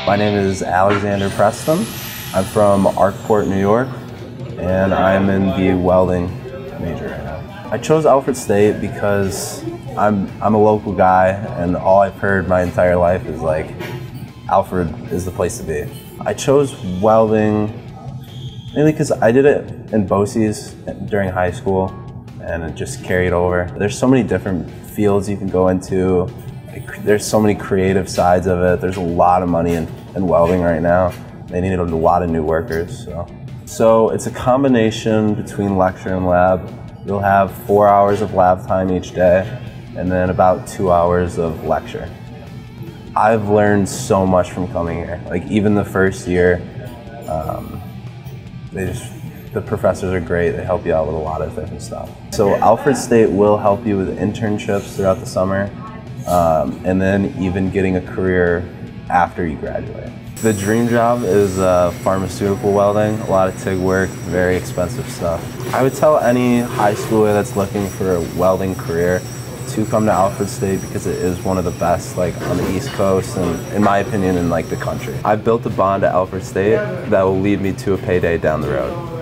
My name is Alexander Preston. I'm from Arkport, New York, and I'm in the welding major right now. I chose Alfred State because I'm a local guy, and all I've heard my entire life is like, Alfred is the place to be. I chose welding mainly because I did it in BOCES during high school, and it just carried over. There's so many different fields you can go into. There's so many creative sides of it. There's a lot of money in welding right now. They need a lot of new workers. So it's a combination between lecture and lab. You'll have 4 hours of lab time each day, and then about 2 hours of lecture. I've learned so much from coming here. Like even the first year, the professors are great. They help you out with a lot of different stuff. So Alfred State will help you with internships throughout the summer, and then even getting a career after you graduate. The dream job is pharmaceutical welding, a lot of TIG work, very expensive stuff. I would tell any high schooler that's looking for a welding career to come to Alfred State because it is one of the best on the East Coast and, in my opinion, in the country. I've built a bond at Alfred State that will lead me to a payday down the road.